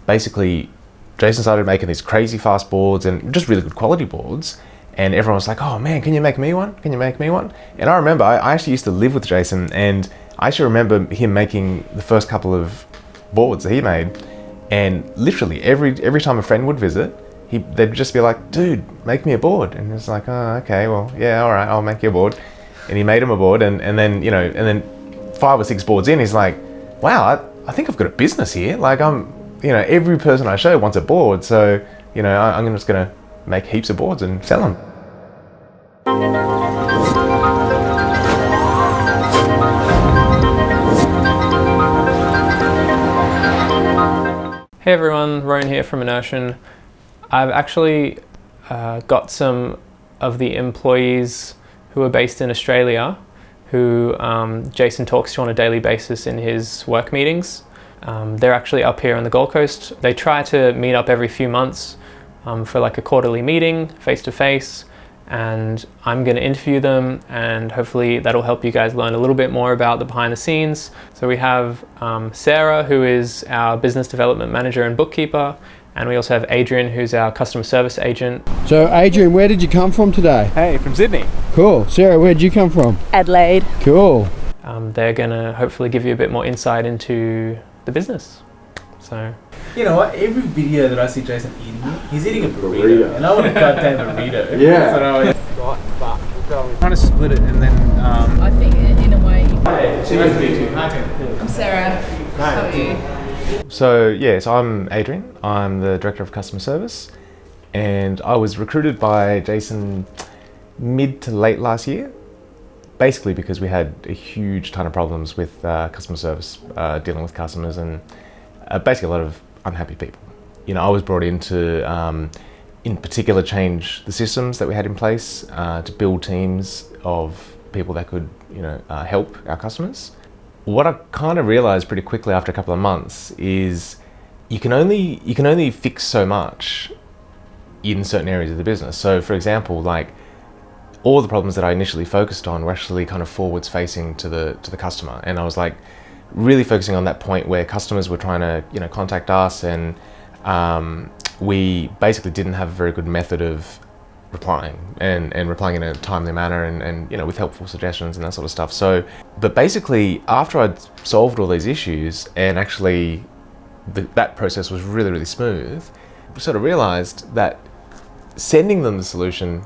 basically Jason started making these crazy fast boards and just really good quality boards. And everyone was like, oh man, can you make me one? Can you make me one? And I remember, I actually used to live with Jason, and I actually remember him making the first couple of boards that he made. And literally every time a friend would visit, they'd just be like, dude, make me a board. And it's like, oh, okay, well, yeah, all right, I'll make you a board. And he made him a board, and then 5 or 6 boards in, he's like, wow, I think I've got a business here. Like every person I show wants a board, so I'm just gonna make heaps of boards and sell them. Hey everyone, Rowan here from Enertion. I've actually got some of the employees who are based in Australia who Jason talks to on a daily basis in his work meetings. They're actually up here on the Gold Coast. They try to meet up every few months for like a quarterly meeting, face-to-face, and I'm going to interview them, and hopefully that'll help you guys learn a little bit more about the behind the scenes. So we have Sarah, who is our business development manager and bookkeeper, and we also have Adrian, who's our customer service agent. So Adrian, where did you come from today? Hey, from Sydney. Cool. Sarah, where did you come from? Adelaide. Cool. They're going to hopefully give you a bit more insight into the business. So, you know what? Every video that I see Jason eating, he's eating a burrito, and I want a goddamn burrito. Yeah. So I'm trying to split it, and then. I think in a way. Hey, she must be too. I'm Sarah. How are you? So yes, I'm Adrian. I'm the Director of Customer Service, and I was recruited by Jason mid to late last year, basically because we had a huge ton of problems with customer service, dealing with customers, and basically a lot of unhappy people. I was brought in to, in particular, change the systems that we had in place to build teams of people that could, help our customers. What I kind of realized pretty quickly after a couple of months is you can only fix so much in certain areas of the business. So, for example, like all the problems that I initially focused on were actually kind of forwards facing to the customer, and I was like really focusing on that point where customers were trying to contact us, and we basically didn't have a very good method of replying and replying in a timely manner and with helpful suggestions and that sort of stuff. So, but basically after I'd solved all these issues and actually that process was really, really smooth, we sort of realized that sending them the solution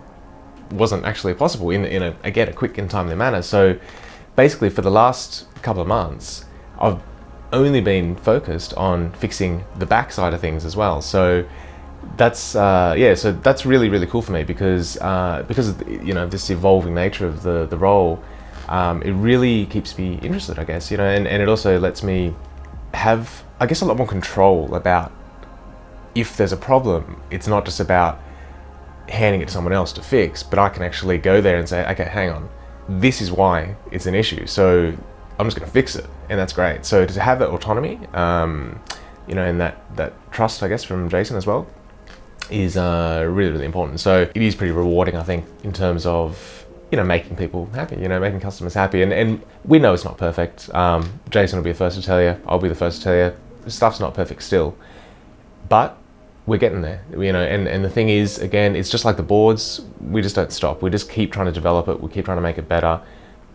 wasn't actually possible in a quick and timely manner. So basically for the last couple of months, I've only been focused on fixing the back side of things as well. So that's so that's really, really cool for me because of this evolving nature of the role. It really keeps me interested, I guess, and it also lets me have, I guess, a lot more control about if there's a problem. It's not just about handing it to someone else to fix, but I can actually go there and say, okay, hang on, this is why it's an issue, so I'm just going to fix it, and that's great. So to have that autonomy, and that trust, I guess, from Jason as well, is really, really important. So it is pretty rewarding, I think, in terms of making people happy, making customers happy, and we know it's not perfect. Jason will be the first to tell you, I'll be the first to tell you, stuff's not perfect still, but we're getting there, and the thing is, again, it's just like the boards, we just don't stop. We just keep trying to develop it, we keep trying to make it better,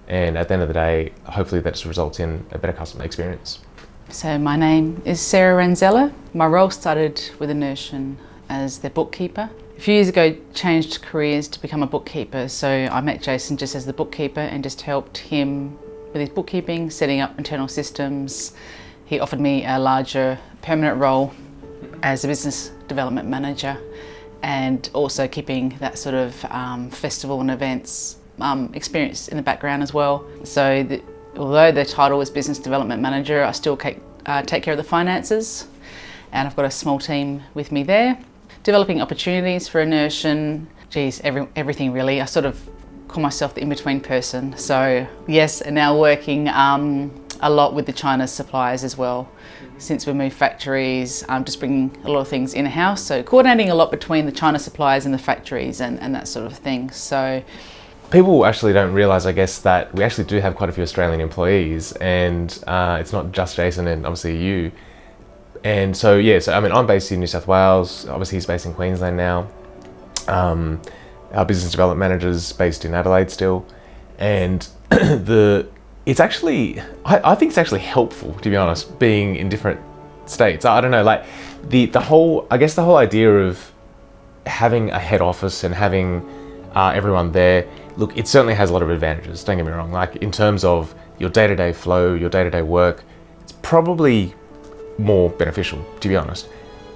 and at the end of the day, hopefully that just results in a better customer experience. So my name is Sarah Ranzella. My role started with Enertion as their bookkeeper. A few years ago, changed careers to become a bookkeeper. So I met Jason just as the bookkeeper and just helped him with his bookkeeping, setting up internal systems. He offered me a larger permanent role as a business development manager, and also keeping that sort of festival and events experience in the background as well. So although the title was business development manager, I still take care of the finances, and I've got a small team with me there. Developing opportunities for Enertion, everything really. I sort of call myself the in-between person. So yes, and now working a lot with the China suppliers as well. Since we moved factories, just bringing a lot of things in-house. So coordinating a lot between the China suppliers and the factories and that sort of thing. So people actually don't realise, I guess, that we actually do have quite a few Australian employees, and it's not just Jason and obviously you. And so yeah, so I mean, I'm based in New South Wales. Obviously, he's based in Queensland now. Our business development manager's based in Adelaide still, and it's actually I think it's actually helpful, to be honest, being in different states. I don't know, like the whole idea of having a head office and having everyone there. Look, it certainly has a lot of advantages. Don't get me wrong. Like in terms of your day-to-day flow, your day-to-day work, it's probably more beneficial, to be honest.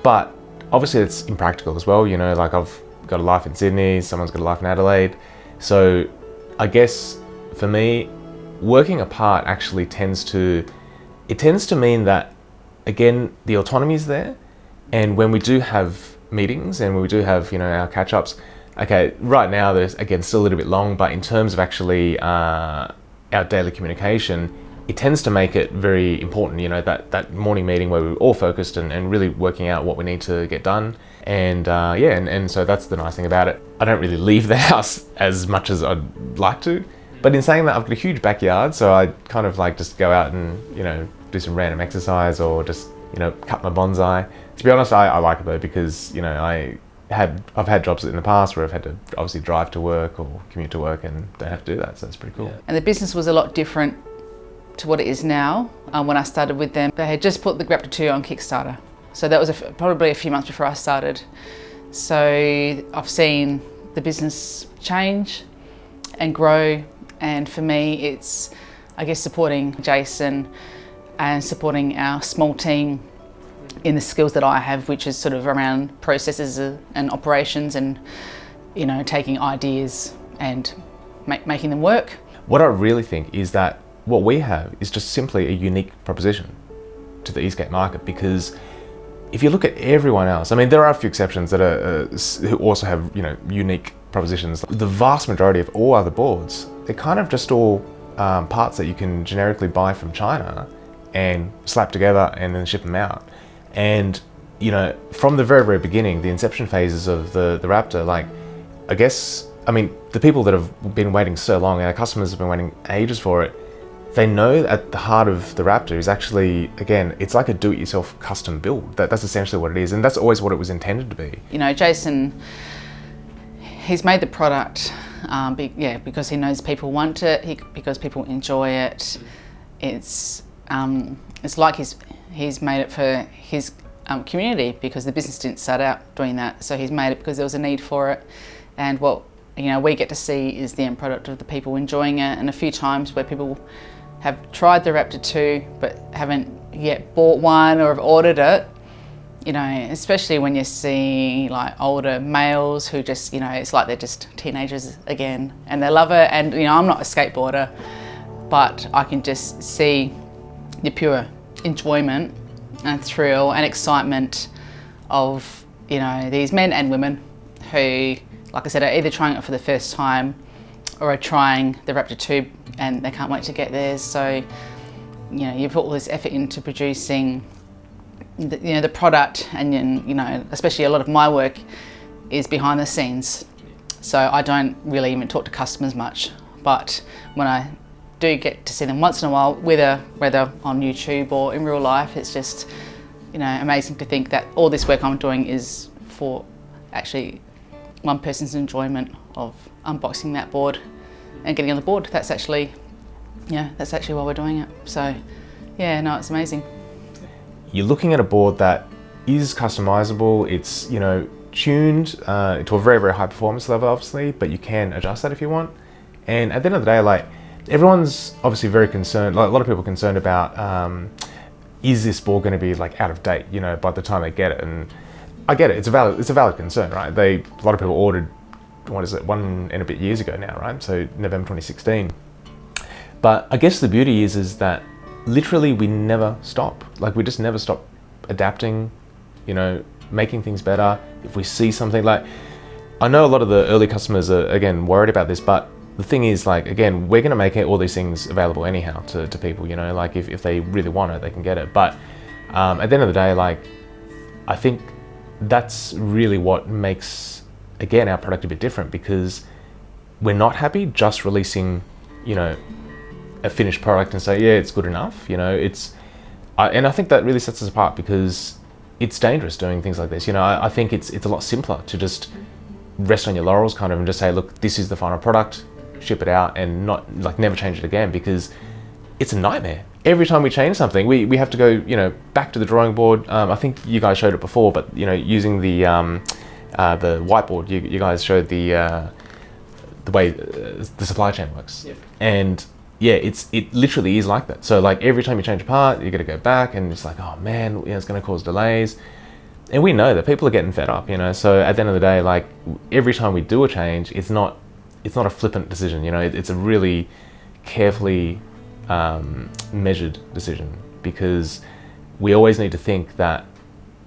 But obviously it's impractical as well. You know, like I've got a life in Sydney, someone's got a life in Adelaide. So I guess for me, working apart actually tends to mean that, again, the autonomy is there. And when we do have meetings and when we do have, you know, our catch-ups, okay, right now there's, again, still a little bit long, but in terms of actually our daily communication, it tends to make it very important, you know, that morning meeting where we're all focused and really working out what we need to get done. And and so that's the nice thing about it. I don't really leave the house as much as I'd like to, but in saying that, I've got a huge backyard, so I kind of like just go out and, you know, do some random exercise or just, you know, cut my bonsai. To be honest, I like it though, because, you know, I've had jobs in the past where I've had to obviously drive to work or commute to work and don't have to do that, so that's pretty cool. Yeah. And the business was a lot different to what it is now. When I started with them, they had just put the Raptor 2 on Kickstarter. So that was probably a few months before I started. So I've seen the business change and grow. And for me, it's, I guess, supporting Jason and supporting our small team in the skills that I have, which is sort of around processes and operations and, you know, taking ideas and making them work. What I really think is that what we have is just simply a unique proposition to the Eastgate market, because if you look at everyone else, I mean, there are a few exceptions that are who also have, you know, unique propositions. The vast majority of all other boards, they're kind of just all parts that you can generically buy from China and slap together and then ship them out. And, you know, from the very, very beginning, the inception phases of the Raptor, like, I guess, I mean, the people that have been waiting so long, and our customers have been waiting ages for it, they know that at the heart of the Raptor is actually, again, it's like a do-it-yourself custom build. That's essentially what it is, and that's always what it was intended to be. You know, Jason, he's made the product because he knows people want it, because people enjoy it. It's like he's made it for his community, because the business didn't start out doing that. So he's made it because there was a need for it. And what, you know, we get to see is the end product of the people enjoying it. And a few times where people have tried the Raptor 2 but haven't yet bought one or have ordered it, you know, especially when you see like older males who just, you know, it's like they're just teenagers again and they love it. And, you know, I'm not a skateboarder, but I can just see the pure enjoyment and thrill and excitement of, you know, these men and women who, like I said, are either trying it for the first time or are trying the Raptor 2 and they can't wait to get theirs. So, you know, you put all this effort into producing the product, and, you know, especially a lot of my work is behind the scenes. So I don't really even talk to customers much, but when I do get to see them once in a while, whether on YouTube or in real life, it's just, you know, amazing to think that all this work I'm doing is for actually one person's enjoyment of unboxing that board and getting on the board. That's actually why we're doing it. So yeah, no, it's amazing. You're looking at a board that is customizable. It's, you know, tuned to a very, very high performance level, obviously, but you can adjust that if you want. And at the end of the day, like, everyone's obviously very concerned, like a lot of people are concerned about, is this board going to be like out of date, you know, by the time they get it? And I get it, it's a valid concern, right? A lot of people ordered, what is it, 1 and a bit years ago now, right? So November 2016. But I guess the beauty is that literally we never stop. Like, we just never stop adapting, you know, making things better. If we see something, like, I know a lot of the early customers are, again, worried about this, but the thing is, like, again, we're going to make all these things available anyhow to people, you know, like if they really want it, they can get it. But at the end of the day, like, I think that's really what makes, again, our product a bit different, because we're not happy just releasing, you know, a finished product and say, yeah, it's good enough. You know, and I think that really sets us apart because it's dangerous doing things like this. You know, I think it's a lot simpler to just rest on your laurels kind of and just say, look, this is the final product, ship it out, and not like never change it again, because it's a nightmare. Every time we change something, we have to go, you know, back to the drawing board. I think you guys showed it before, but you know, using the whiteboard, you guys showed the way the supply chain works. Yep. And yeah, it literally is like that. So like every time you change a part, you got to go back, and it's like, oh man, you know, it's going to cause delays. And we know that people are getting fed up, you know. So at the end of the day, like every time we do a change, it's not a flippant decision, you know. It's a really carefully measured decision, because we always need to think that,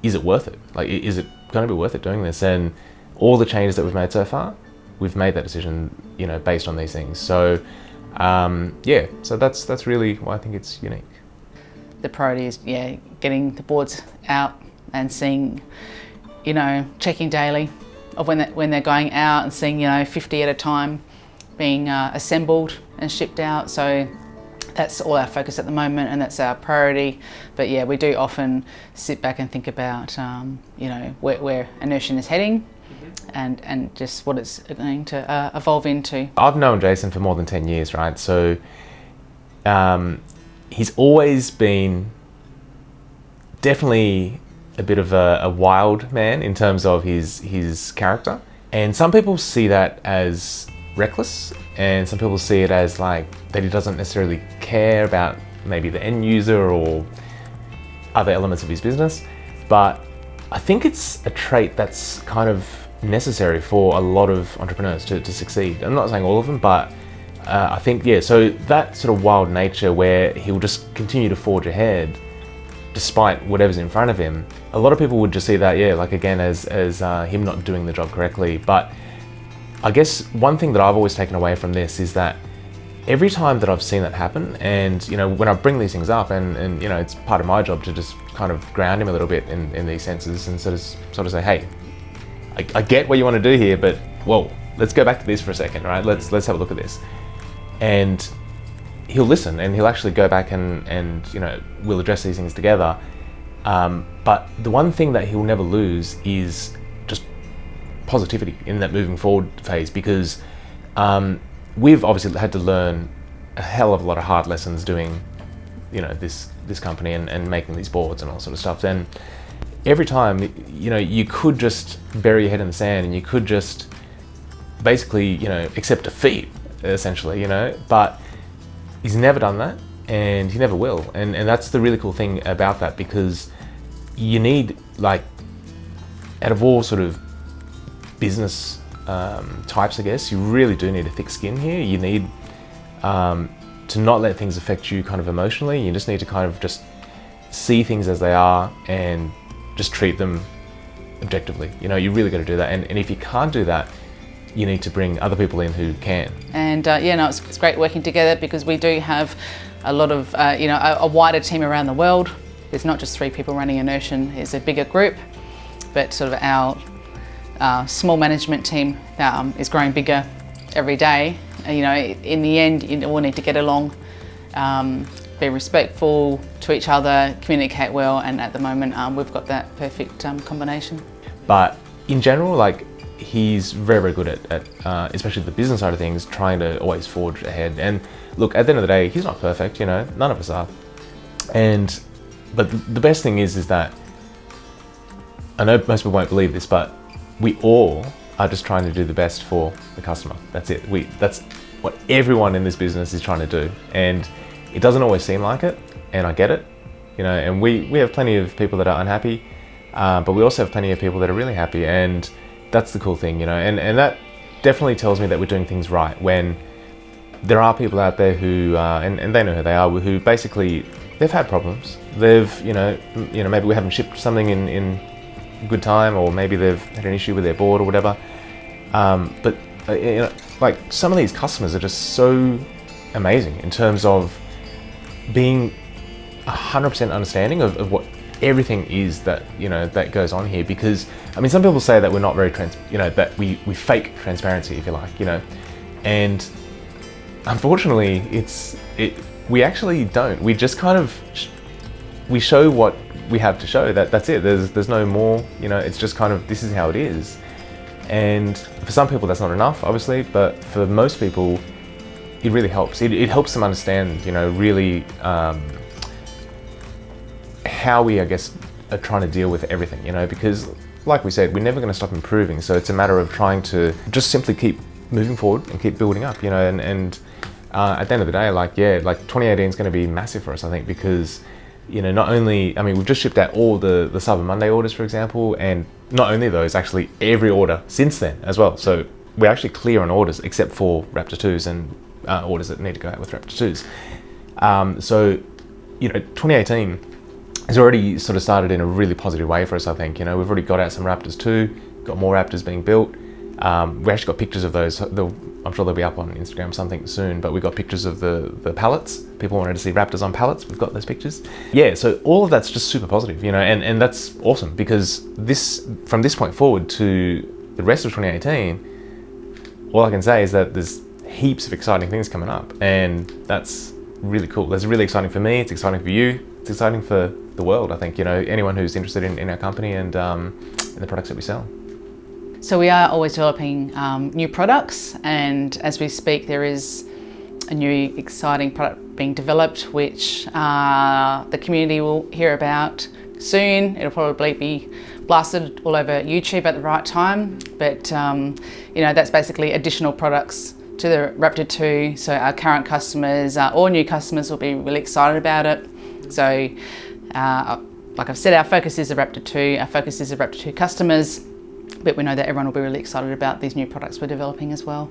is it worth it? Like, is it going to be worth it doing this? And all the changes that we've made so far, we've made that decision, you know, based on these things. So yeah, so that's really why I think it's unique. The priority is, yeah, getting the boards out and seeing, you know, checking daily of when they're going out, and seeing, you know, 50 at a time being assembled and shipped out. So that's all our focus at the moment, and that's our priority. But yeah, we do often sit back and think about, you know, where Enertion is heading, and just what it's going to evolve into. I've known Jason for more than 10 years, right? So he's always been definitely a bit of a wild man in terms of his character. And some people see that as reckless, and some people see it as like that he doesn't necessarily care about maybe the end user or other elements of his business. But I think it's a trait that's kind of necessary for a lot of entrepreneurs to succeed. I'm not saying all of them, but I think, yeah, so that sort of wild nature where he'll just continue to forge ahead despite whatever's in front of him. A lot of people would just see that, yeah, like again, as him not doing the job correctly. But I guess one thing that I've always taken away from this is that every time that I've seen that happen, and you know, when I bring these things up, and you know, it's part of my job to just kind of ground him a little bit in these senses, and sort of say, hey, I get what you want to do here, but whoa, let's go back to this for a second, right? Let's have a look at this. And he'll listen, and he'll actually go back and you know, we'll address these things together. But the one thing that he'll never lose is just positivity in that moving forward phase, because we've obviously had to learn a hell of a lot of hard lessons doing, you know, this company and making these boards and all sort of stuff. And every time, you know, you could just bury your head in the sand, and you could just basically, you know, accept defeat essentially, you know. But he's never done that, and he never will. And that's the really cool thing about that, because you need, like, out of all sort of business types, I guess, you really do need a thick skin here. You need to not let things affect you kind of emotionally. You just need to kind of just see things as they are and just treat them objectively. You know, you really got to do that. And if you can't do that, you need to bring other people in who can. And yeah, no, it's great working together, because we do have a lot of, you know, a wider team around the world. There's not just 3 people running Enertion, it's a bigger group, but sort of our small management team is growing bigger every day. You know, in the end, you all need to get along, be respectful to each other, communicate well, and at the moment we've got that perfect combination. But in general, like, he's very, very good at especially the business side of things, trying to always forge ahead. And look, at the end of the day, he's not perfect, you know, none of us are. But the best thing is that, I know most people won't believe this, but we all are just trying to do the best for the customer. That's it. That's what everyone in this business is trying to do. And it doesn't always seem like it, and I get it, you know, and we have plenty of people that are unhappy, but we also have plenty of people that are really happy, and that's the cool thing, you know, and that definitely tells me that we're doing things right, when there are people out there who, and they know who they are, who basically, they've had problems. They've, you know, maybe we haven't shipped something in good time, or maybe they've had an issue with their board or whatever. But you know, like, some of these customers are just so amazing in terms of being 100% understanding of what everything is that, you know, that goes on here. Because I mean, some people say that we're not very you know, that we fake transparency, if you like, you know, and unfortunately we actually don't. We just kind of we show what we have to show. That's it. There's no more. You know, it's just kind of, this is how it is. And for some people that's not enough, obviously, but for most people, it really helps. It helps them understand, you know, really how we, I guess, are trying to deal with everything, you know, because like we said, we're never going to stop improving. So it's a matter of trying to just simply keep moving forward and keep building up, you know, and at the end of the day, like 2018 is going to be massive for us, I think, because, you know, not only, I mean, we've just shipped out all the Cyber Monday orders, for example, and not only those, actually every order since then as well. So we're actually clear on orders except for Raptor 2s and orders that need to go out with Raptor 2s. So, you know, 2018 has already sort of started in a really positive way for us, I think. You know, we've already got out some Raptors 2, got more Raptors being built. We actually got pictures of those. I'm sure they'll be up on Instagram something soon, but we got pictures of the pallets. People wanted to see Raptors on pallets. We've got those pictures. Yeah, so all of that's just super positive, you know, and that's awesome, because from this point forward to the rest of 2018, all I can say is that there's heaps of exciting things coming up, and that's really cool. That's really exciting for me. It's exciting for you. It's exciting for the world, I think, you know, anyone who's interested in our company and in the products that we sell. So we are always developing new products, and as we speak there is a new exciting product being developed which the community will hear about soon. It'll probably be blasted all over YouTube at the right time, but you know, that's basically additional products to the Raptor 2, so our current customers or new customers will be really excited about it. So like I've said, our focus is the Raptor 2, our focus is the Raptor 2 customers, but we know that everyone will be really excited about these new products we're developing as well.